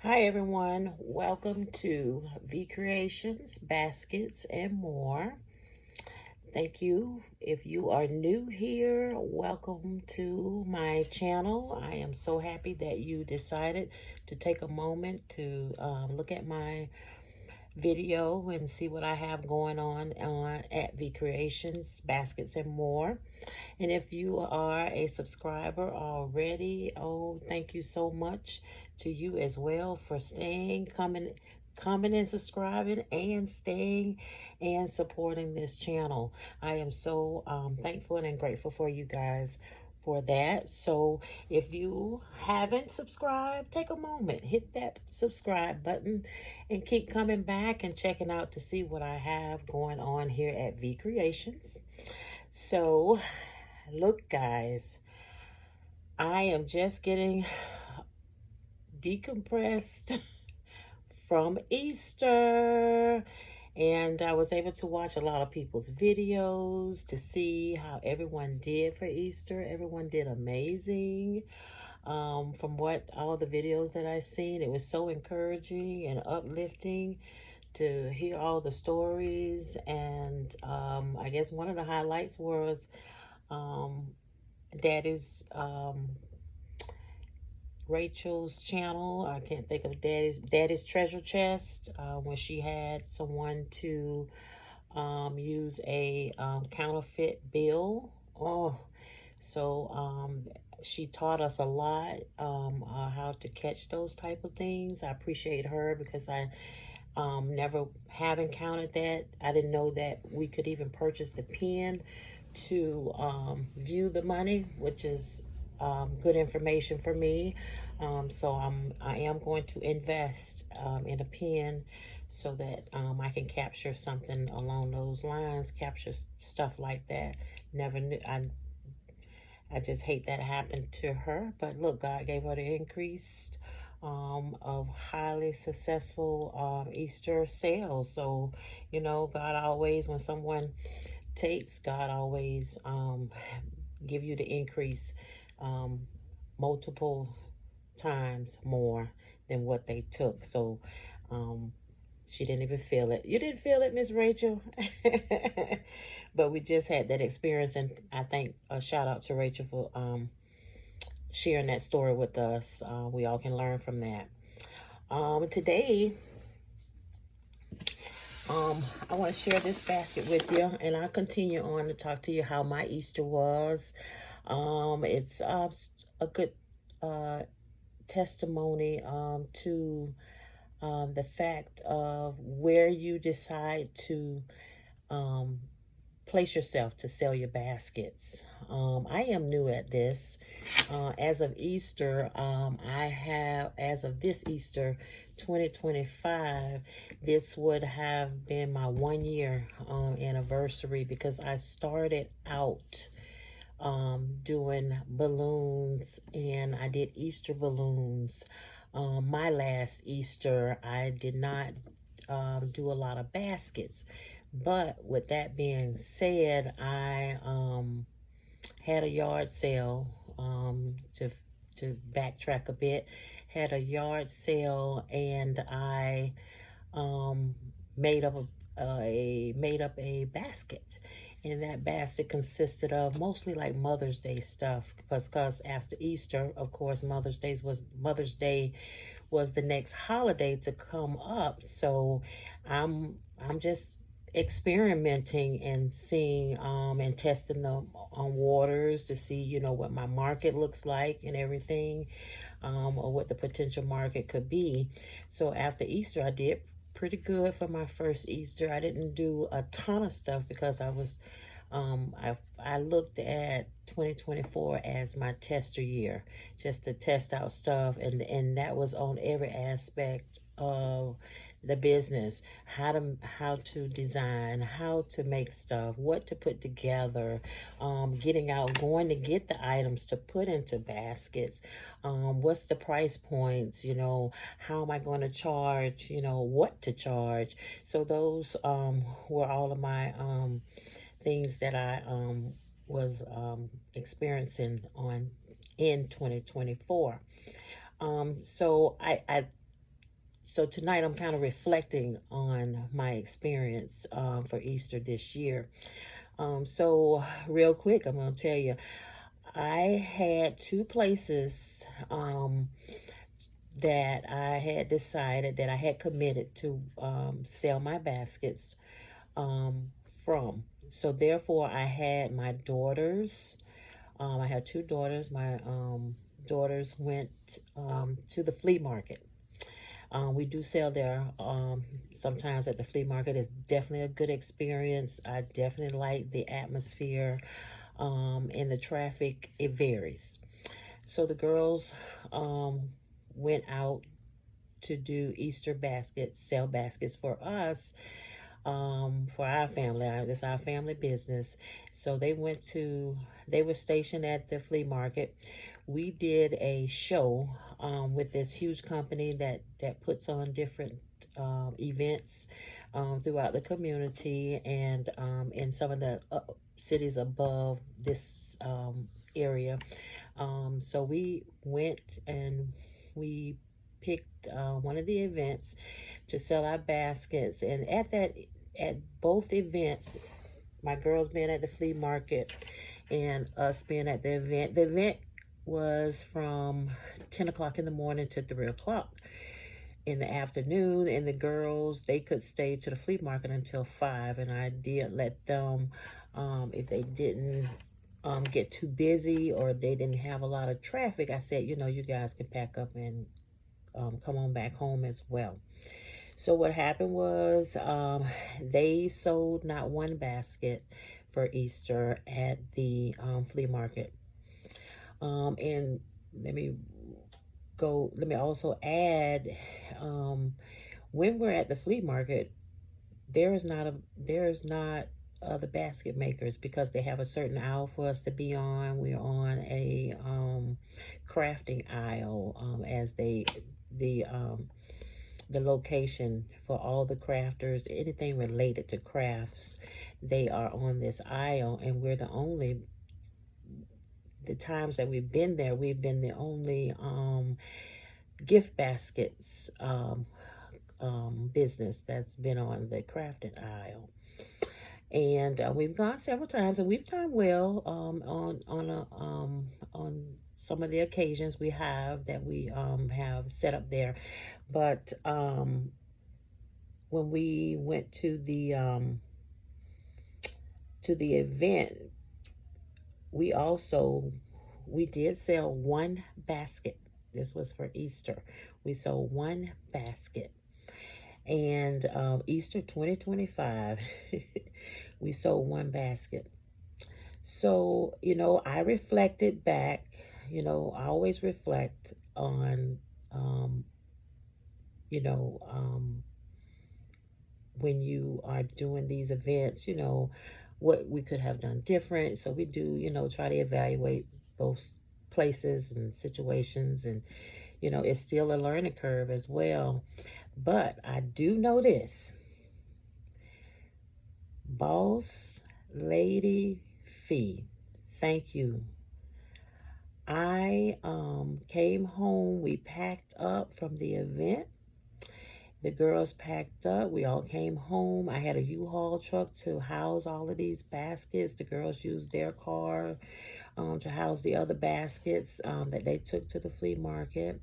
Hi everyone, welcome to V Creations, Baskets, and More. Thank you. If you are new here, welcome to my channel. I am so happy that you decided to take a moment to look at my video and see what I have going on at V Creations, Baskets, and More. And if you are a subscriber already, oh, thank you so much to you as well for staying, coming and subscribing and staying and supporting this channel. I am so thankful and grateful for you guys for that. So if you haven't subscribed, take a moment, hit that subscribe button and keep coming back and checking out to see what I have going on here at V Creations. So look guys, I am just getting decompressed from Easter, and I was able to watch a lot of people's videos to see how everyone did for Easter. Everyone did amazing. From what all the videos that I seen, it was so encouraging and uplifting to hear all the stories. And I guess one of the highlights was um, Rachel's channel. I can't think of Daddy's Treasure Chest, when she had someone to use a counterfeit bill. Oh, so she taught us a lot, how to catch those type of things. I appreciate her because I never have encountered that. I didn't know that we could even purchase the pen to view the money, which is good information for me. So I am going to invest in a pen so that I can capture something along those lines, capture stuff like that. Never knew. I just hate that happened to her. But look, God gave her the increase of highly successful Easter sales. So, you know, God always, when someone takes, God always give you the increase um, multiple times more than what they took. So um, she didn't even feel it. You didn't feel it, Miss Rachel. But we just had that experience, and I think a shout out to Rachel for sharing that story with us. We all can learn from that. Today, I want to share this basket with you, and I'll continue on to talk to you how my Easter was. It's a good uh, testimony to the fact of where you decide to um, place yourself to sell your baskets. I am new at this. As of Easter, as of this Easter 2025, this would have been my 1 year anniversary because I started out doing balloons, and I did Easter balloons. My last Easter, I did not do a lot of baskets. But with that being said, I had a yard sale, to backtrack a bit, had a yard sale, and I um, made up a basket, and that basket consisted of mostly like Mother's Day stuff, because after Easter, of course, Mother's Day was the next holiday to come up. So I'm just experimenting and seeing and testing the waters to see, you know, what my market looks like and everything, or what the potential market could be. So after Easter, I did pretty good for my first Easter. I didn't do a ton of stuff because I looked at 2024 as my tester year, just to test out stuff, and that was on every aspect of the business, how to design, how to make stuff, what to put together, getting out, going to get the items to put into baskets, what's the price points, you know, how am I going to charge, you know, what to charge. So those were all of my things that I was experiencing in 2024. So I So tonight I'm kind of reflecting on my experience for Easter this year. So real quick, I'm going to tell you, I had two places that I had decided that I had committed to sell my baskets um, from. So therefore, I had my daughters. I had two daughters. My daughters went to the flea market. We do sell there sometimes at the flea market. It's definitely a good experience. I definitely like the atmosphere and the traffic. It varies. So the girls went out to do Easter baskets, sell baskets for us, for our family. It's our family business. So they were stationed at the flea market. We did a show with this huge company that puts on different events throughout the community and in some of the cities above this area. So we went and we picked one of the events to sell our baskets, and at both events, my girls being at the flea market and us being at the event. The event was from 10 o'clock in the morning to 3 o'clock in the afternoon, and the girls, they could stay to the flea market until 5, and I did let them, if they didn't get too busy or they didn't have a lot of traffic, I said, you guys can pack up and come on back home as well. So what happened was they sold not one basket for Easter at the flea market. And let me let me also add, when we're at the flea market, there is not other basket makers because they have a certain aisle for us to be on. We're on a crafting aisle as the location for all the crafters, anything related to crafts, they are on this aisle, and we're the times that we've been there, we've been the only gift baskets business that's been on the crafting aisle. And we've gone several times, and we've done well on some of the occasions we have set up there. But when we went to the event, we also we did sell one basket. This was for Easter. We sold one basket, and Easter 2025, we sold one basket. So I reflected back. I always reflect on you know when you are doing these events, what we could have done different. So we do, try to evaluate both places and situations, and it's still a learning curve as well. But I do know this: Boss Lady Fe, thank you. I came home, we packed up from the event. The girls packed up. We all came home. I had a U-Haul truck to house all of these baskets. The girls used their car to house the other baskets that they took to the flea market.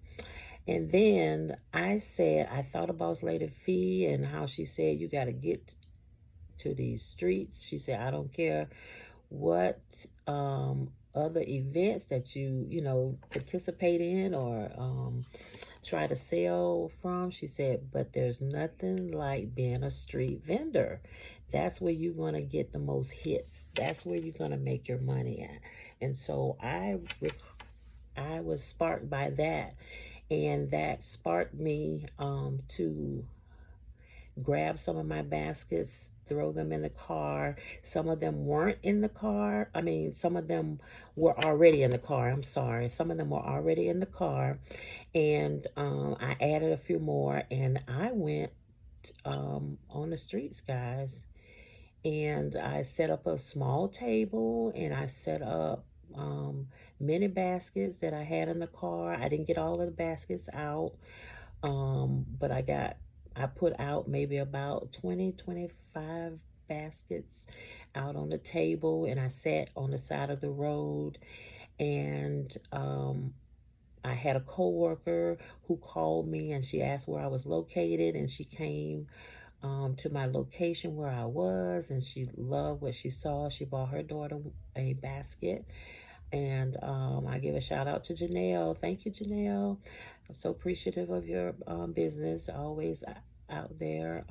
And then I thought about Lady Fee and how she said, you got to get to these streets. She said, I don't care what other events that you participate in or try to sell from. She said, but there's nothing like being a street vendor. That's where you're going to get the most hits. That's where you're going to make your money at. And so I was sparked by that, and that sparked me to grab some of my baskets, throw them in the car. Some of them weren't in the car. I mean, some of them were already in the car. I'm sorry. Some of them were already in the car. And I added a few more, and I went on the streets, guys. And I set up a small table, and I set up many baskets that I had in the car. I didn't get all of the baskets out, But I put out maybe about 20, 25 baskets out on the table, and I sat on the side of the road. And I had a coworker who called me, and she asked where I was located, and she came to my location where I was, and she loved what she saw. She bought her daughter a basket, and I give a shout out to Janelle. Thank you, Janelle. I'm so appreciative of your business, always out there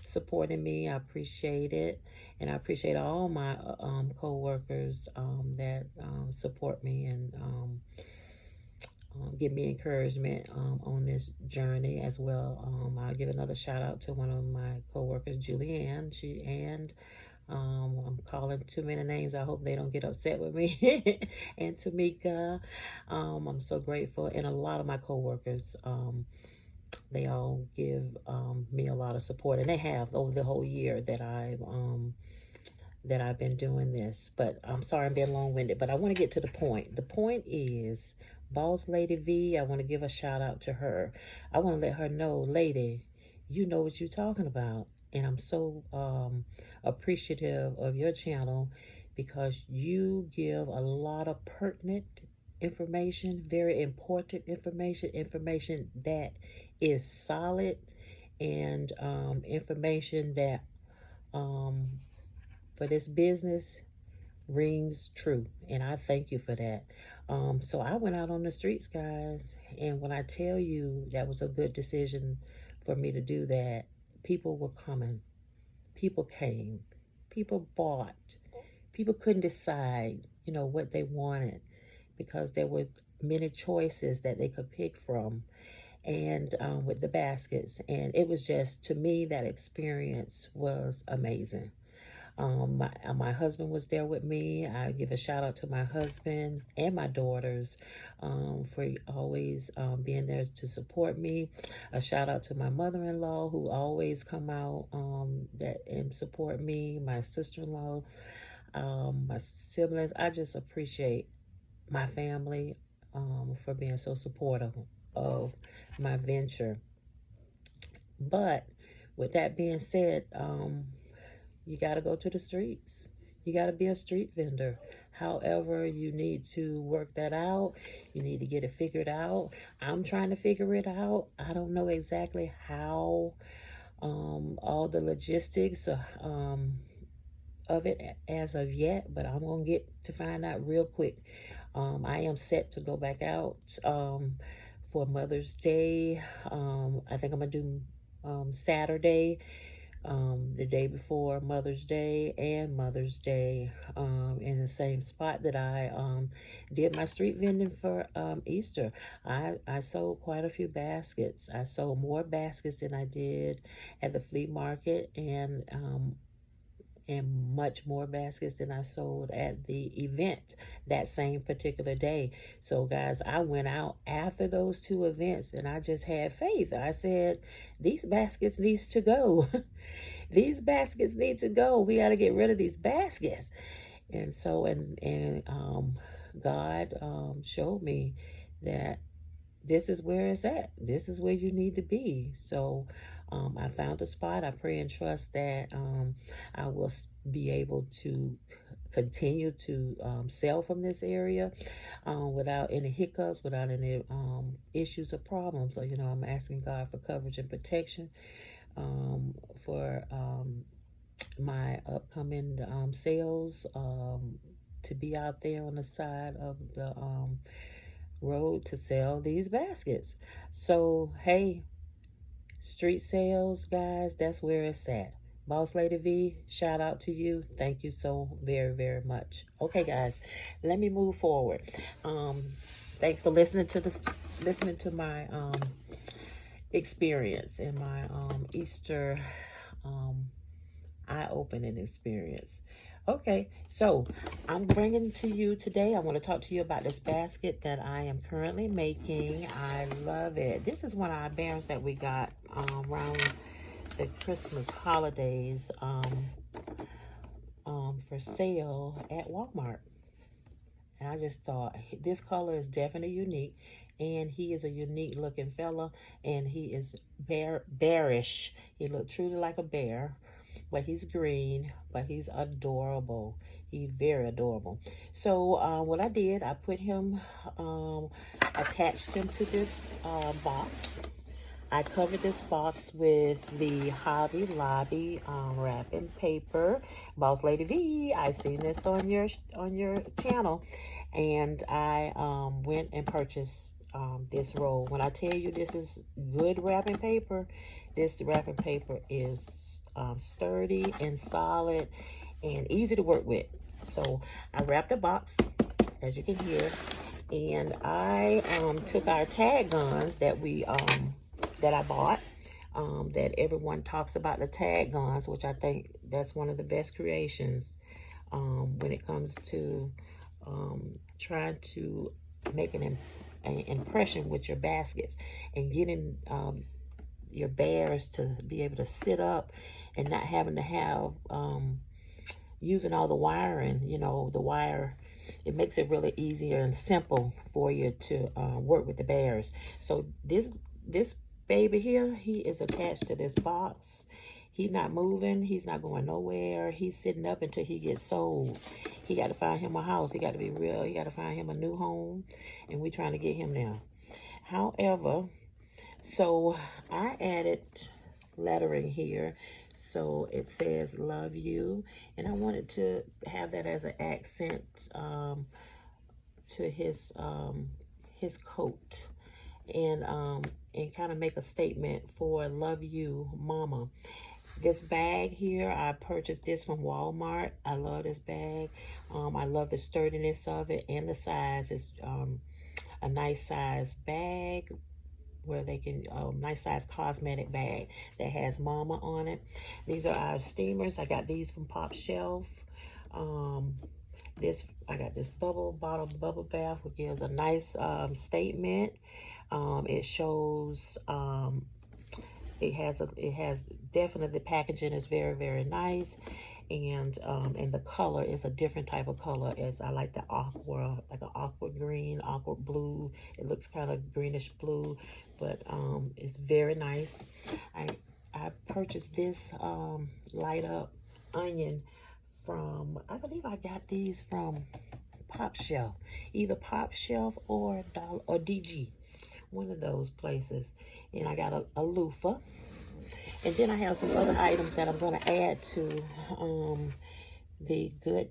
supporting me. I appreciate it, and I appreciate all my co-workers that support me and give me encouragement on this journey as well. I'll give another shout out to one of my coworkers, Julianne. I'm calling too many names. I hope they don't get upset with me. And Tamika, I'm so grateful. And a lot of my coworkers, they all give me a lot of support, and they have over the whole year that I've been doing this. But I'm sorry I'm being long-winded, but I want to get to the point. The point is Boss Lady V. I want to give a shout out to her. I want to let her know, lady, you know what you're talking about. And I'm so appreciative of your channel because you give a lot of pertinent information, very important information that is solid, and information that for this business rings true. And I thank you for that. So I went out on the streets, guys, and when I tell you that was a good decision for me to do that, people were coming. People came. People bought. People couldn't decide, what they wanted because there were many choices that they could pick from, and with the baskets. And it was just, to me, that experience was amazing. My husband was there with me. I give a shout out to my husband and my daughters for always being there to support me. A shout out to my mother-in-law who always come out and support me. My sister-in-law, my siblings. I just appreciate my family for being so supportive of my venture. But with that being said, you got to go to the streets. You got to be a street vendor. However, you need to work that out. You need to get it figured out. I'm trying to figure it out. I don't know exactly how all the logistics of it as of yet, but I'm going to get to find out real quick. I am set to go back out for Mother's Day. I think I'm going to do Saturday, the day before Mother's Day and Mother's Day, in the same spot that I did my street vending for Easter. I sold quite a few baskets. I sold more baskets than I did at the flea market, and much more baskets than I sold at the event that same particular day. So guys, I went out after those two events and I just had faith. I said, these baskets needs to go. These baskets need to go. We got to get rid of these baskets. And so, God showed me that this is where it's at. This is where you need to be. So I found a spot. I pray and trust that I will be able to continue to sell from this area without any hiccups, without any issues or problems. So, I'm asking God for coverage and protection for my upcoming sales, to be out there on the side of the road to sell these baskets. So, hey, street sales, guys, that's where it's at. Boss Lady V, shout out to you. Thank you so very, very much. Okay, guys, let me move forward. Thanks for listening to my experience and my Easter eye-opening experience. Okay, so I'm bringing to you today, I want to talk to you about this basket that I am currently making. I love it. This is one of our bears that we got around the Christmas holidays for sale at Walmart. And I just thought, this color is definitely unique. and he is a unique looking fella, and he is bearish. He looked truly like a bear, but he's green, but he's adorable. He's very adorable. So what I did, I put him, attached him to this box. I covered this box with the Hobby Lobby wrapping paper. Boss Lady V, I seen this on your channel, and I went and purchased this roll. When I tell you this is good wrapping paper, this wrapping paper is sturdy and solid and easy to work with. So I wrapped the box, as you can hear, and I took our tag guns that we that I bought, that everyone talks about, the tag guns, which I think that's one of the best creations when it comes to trying to make an impression with your baskets and getting your bears to be able to sit up and not having to have using all the wiring, you know, the wire. It makes it really easier and simple for you to work with the bears. So this baby here, he is attached to this box. He's not moving. He's not going nowhere. He's sitting up until he gets sold. He got to find him a house. He got to be real. He got to find him a new home, and we're trying to get him now. However, so I added lettering here. So it says love you, and I wanted to have that as an accent to his coat, and kind of make a statement for love you, mama. This bag here, I purchased this from Walmart. I love this bag. I love the sturdiness of it and the size. It's a nice size bag where they can, nice size cosmetic bag that has mama on it. These are our steamers. I got these from Pop Shelf. I got this bubble bath, which gives a nice statement. It shows, it has definitely, the packaging is very, very nice, and the color is a different type of color. As I like the aqua, like an aqua green, aqua blue. It looks kind of greenish blue, but it's very nice. I purchased this light up onion from, I believe I got these from Pop Shelf, either Pop Shelf or DG, one of those places. And I got a loofah, and then I have some other items that I'm going to add to the good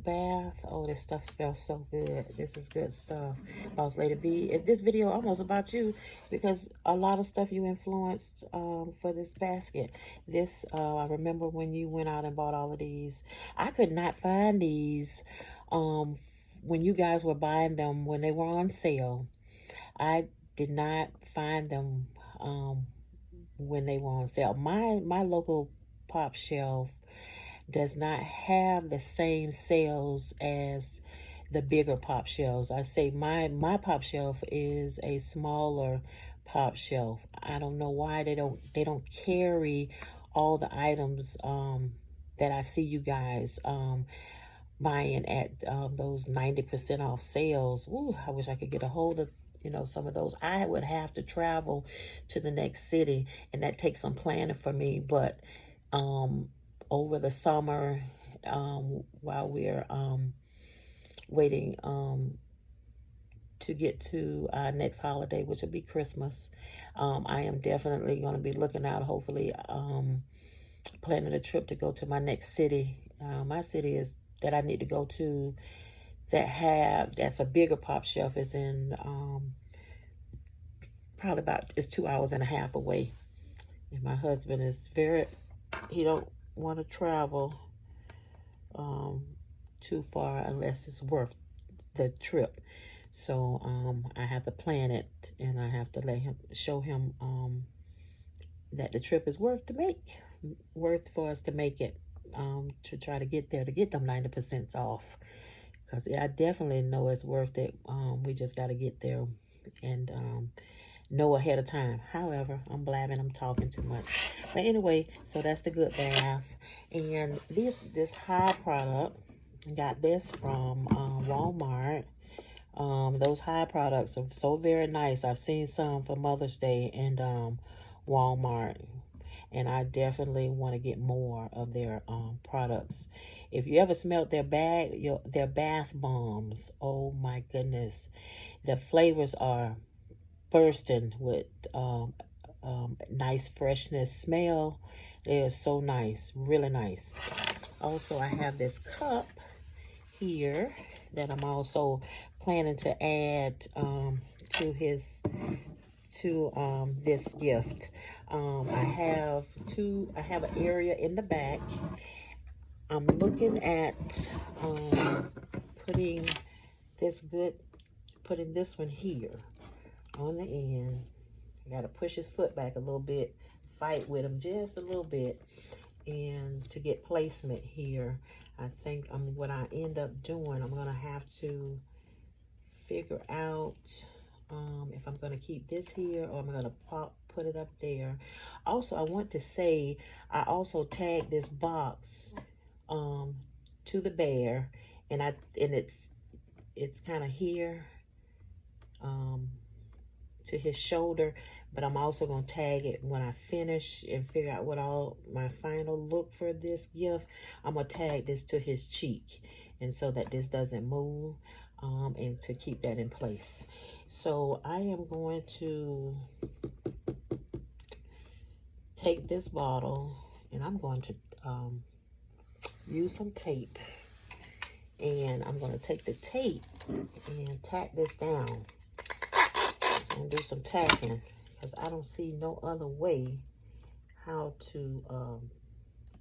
bath. Oh, this stuff smells so good. This is good stuff. Boss Lady V. This video almost about you, because a lot of stuff you influenced for this basket. This I remember when you went out and bought all of these. I could not find these when you guys were buying them when they were on sale. I did not find them when they were on sale. My local Pop Shelf does not have the same sales as the bigger Pop Shelves. I say my Pop Shelf is a smaller Pop Shelf. I don't know why they don't carry all the items that I see you guys buying at those 90% off sales. Ooh, I wish I could get a hold of, you know, some of those. I would have to travel to the next city, and that takes some planning for me. But over the summer, while we're waiting to get to our next holiday, which will be Christmas, I am definitely going to be looking out, hopefully planning a trip to go to my next city. My city is that I need to go to that's a bigger Pop Shelf is in probably it's 2.5 hours away. And my husband is he don't want to travel too far unless it's worth the trip. So I have to plan it, and I have to show him that the trip is worth for us to make it, to try to get there, to get them 90% off. Because I definitely know it's worth it. We just got to get there and know ahead of time. However, I'm blabbing, I'm talking too much. But anyway, so that's the good bath. And this high product, I got this from Walmart. Those high products are so very nice. I've seen some for Mother's Day and Walmart, and I definitely want to get more of their products. If you ever smelled their their bath bombs, oh my goodness, the flavors are bursting with nice freshness smell. They are so nice, really nice. Also, I have this cup here that I'm also planning to add to his this gift. I have an area in the back. I'm looking at putting putting this one here on the end. I gotta push his foot back a little bit, fight with him just a little bit, and to get placement here. I think what I end up doing, I'm gonna have to figure out if I'm gonna keep this here or I'm gonna put it up there. Also, I want to say I also tagged this box to the bear, and it's kind of here to his shoulder, but I'm also going to tag it when I finish and figure out what all my final look for this gift. I'm going to tag this to his cheek, and so that this doesn't move, and to keep that in place. So I am going to take this bottle, and I'm going to use some tape, and I'm going to take the tape and tack this down and do some tacking, because I don't see no other way how to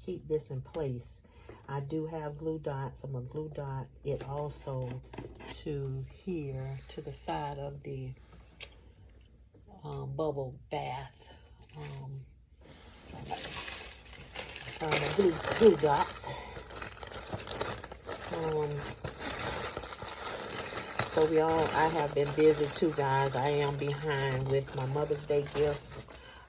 keep this in place. I do have glue dots. I'm going to glue dot it also to here, to the side of the bubble bath. Glue dots. I have been busy too, guys. I am behind with my Mother's Day gifts.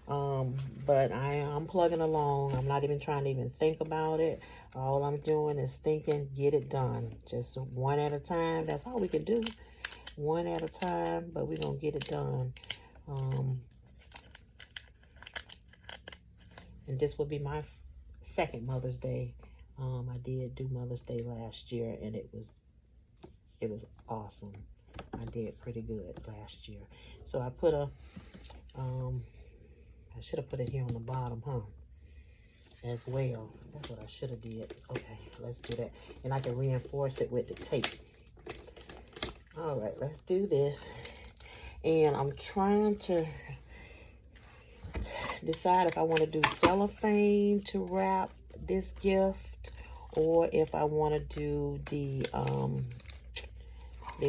But I'm plugging along. I'm not even trying to even think about it. All I'm doing is thinking, get it done. Just one at a time. That's all we can do. One at a time, but we're going to get it done. And this will be my second Mother's Day. I did do Mother's Day last year, and it was awesome. I did pretty good last year. So I put a, I should have put it here on the bottom, as well. That's what I should have did. Okay, let's do that. And I can reinforce it with the tape. All right, let's do this. And I'm trying to decide if I want to do cellophane to wrap this gift, or if I want to do the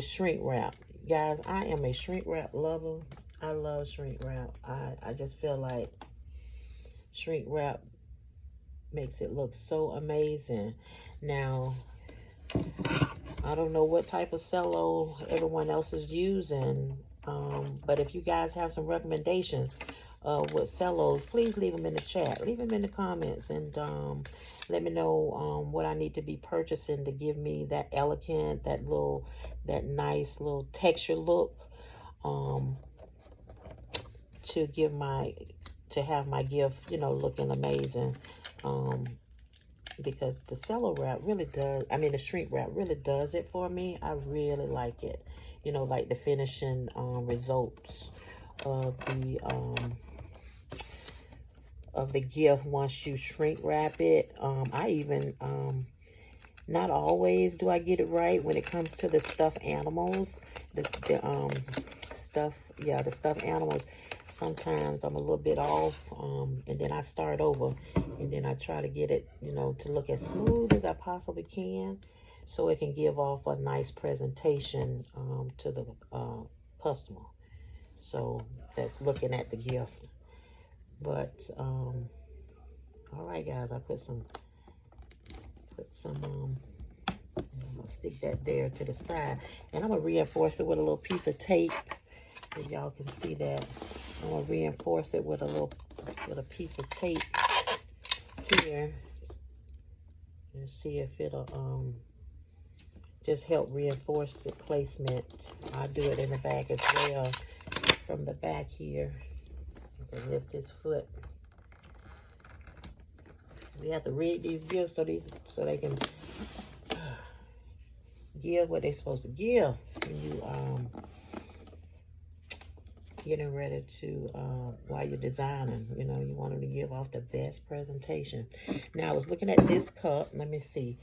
shrink wrap. Guys, I am a shrink wrap lover. I love shrink wrap. I just feel like shrink wrap makes it look so amazing. Now, I don't know what type of cello everyone else is using, but if you guys have some recommendations with cellos, please leave them in the chat. Leave them in the comments, and let me know what I need to be purchasing to give me that elegant, that nice little texture look, to have my gift, looking amazing. Because the cello wrap really does, the shrink wrap really does it for me. I really like it. Like the finishing results of the gift once you shrink wrap it. I even, not always do I get it right when it comes to the stuffed animals. The stuffed animals. Sometimes I'm a little bit off, and then I start over, and then I try to get it, to look as smooth as I possibly can, so it can give off a nice presentation to the customer. So that's looking at the gift. But all right, guys, I put some. I'm gonna stick that there to the side, and I'm gonna reinforce it with a little piece of tape. If y'all can see that, I'm gonna reinforce it with a piece of tape here, and see if it'll just help reinforce the placement. I'll do it in the back as well. From the back here, you can lift his foot. We have to read these gifts so they can give what they're supposed to give when you getting ready to while you're designing. You know, you want them to give off the best presentation. Now I was looking at this cup. Let me see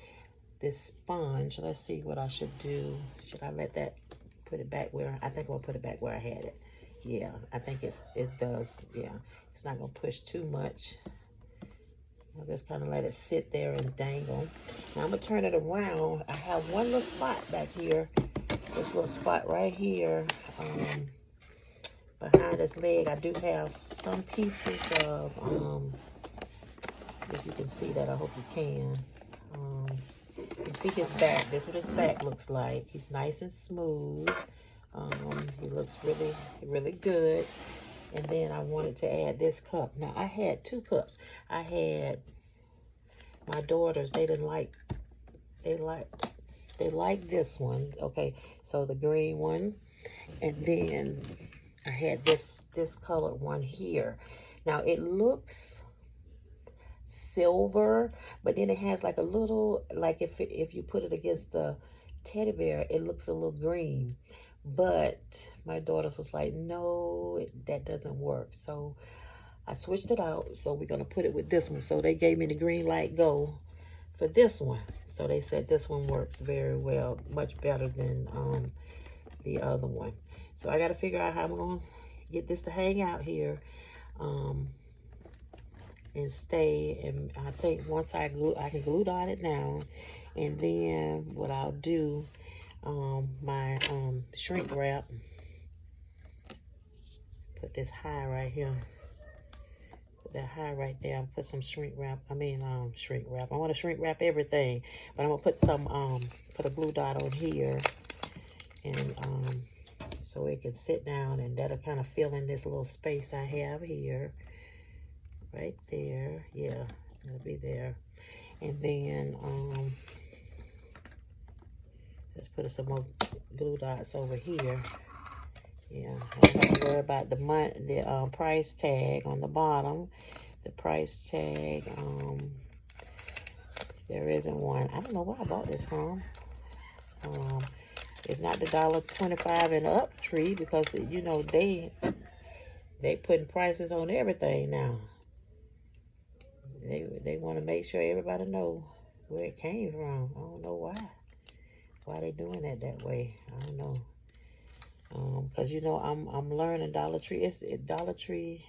this sponge. Let's see what I should do. Should I let that put it back where I think I'll put it back where I had it? Yeah, I think it does. Yeah, it's not gonna push too much. I'll just kind of let it sit there and dangle. Now I'm gonna turn it around. I have one little spot back here. This little spot right here. Behind this leg, I do have some pieces of, if you can see that, I hope you can. You see his back. This is what his back looks like. He's nice and smooth. He looks really, really good. And then I wanted to add this cup. Now, I had two cups. I had my daughters, they like this one. Okay, so the green one. And then I had this colored one here. Now it looks silver, but then it has like a little, like if you put it against the teddy bear, it looks a little green. But my daughter was like, no, that doesn't work. So I switched it out. So we're gonna put it with this one. So they gave me the green light go for this one. So they said this one works very well, much better than the other one. So I got to figure out how I'm going to get this to hang out here and stay. And I think once I can glue dot it down. And then what I'll do, my shrink wrap, put this high right here. Put that high right there. I'll put some shrink wrap. Shrink wrap. I want to shrink wrap everything. But I'm going to put some, put a glue dot on here. And, so it can sit down, and that'll kind of fill in this little space I have here. Right there. Yeah, it'll be there. And then, let's put some more glue dots over here. Yeah, I don't have to worry about the price tag on the bottom. The price tag, there isn't one. I don't know where I bought this from. It's not the $1.25 and up tree, because you know they putting prices on everything now. They want to make sure everybody know where it came from. I don't know why they doing that way. I don't know. Because you know I'm learning Dollar Tree. Dollar Tree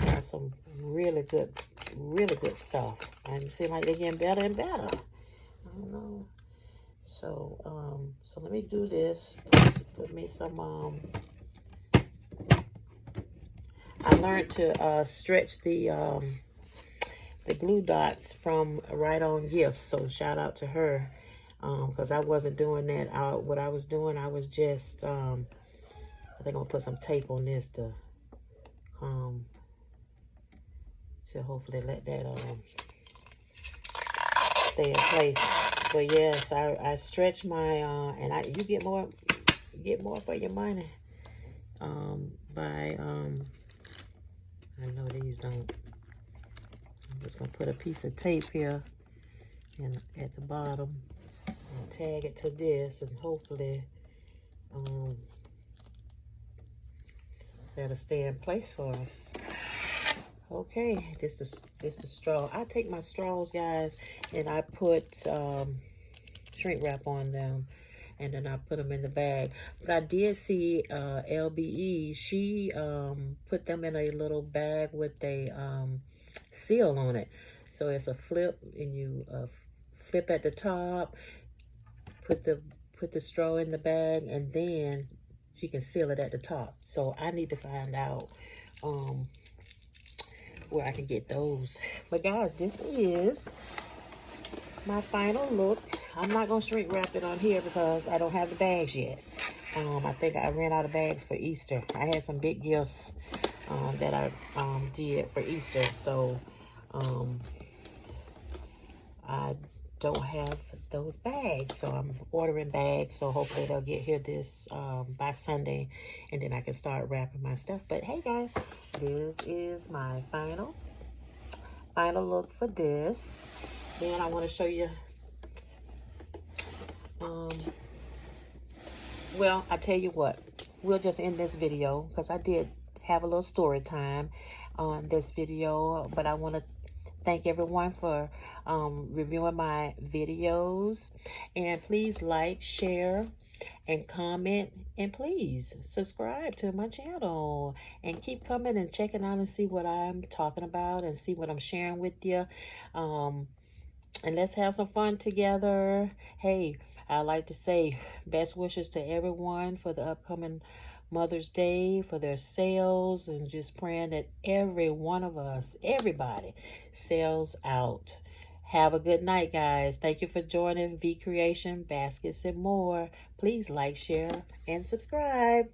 has some really good stuff. And it seems like they're getting better and better. I don't know. So, so let me do this. Put me some, I learned to stretch the glue dots from Right On Gifts. So shout out to her, because I wasn't doing that. What I was doing, I was just, I think I'm gonna put some tape on this to hopefully let that stay in place. But yes, I stretch my and you get more for your money by I know these don't. I'm just gonna put a piece of tape here and at the bottom and tag it to this, and hopefully that'll stay in place for us. Okay, this the straw. I take my straws, guys, and I put shrink wrap on them, and then I put them in the bag. But I did see LBE, she put them in a little bag with a seal on it. So it's a flip, and you flip at the top, put the straw in the bag, and then she can seal it at the top. So I need to find out where I can get those. But guys, this is my final look. I'm not gonna shrink wrap it on here because I don't have the bags yet. I think I ran out of bags for Easter. I had some big gifts that I did for Easter, so I don't have those bags. So I'm ordering bags. So hopefully they'll get here this by Sunday. And then I can start wrapping my stuff. But hey guys, this is my final look for this. Then I want to show you, well, I tell you what, we'll just end this video because I did have a little story time on this video, but I want to thank everyone for reviewing my videos, and please like, share, and comment, and please subscribe to my channel, and keep coming and checking out and see what I'm talking about and see what I'm sharing with you. And let's have some fun together. Hey, I like to say best wishes to everyone for the upcoming Mother's Day, for their sales, and just praying that every one of us, everybody, sells out. Have a good night, guys. Thank you for joining V Creation Baskets and More. Please like, share, and subscribe.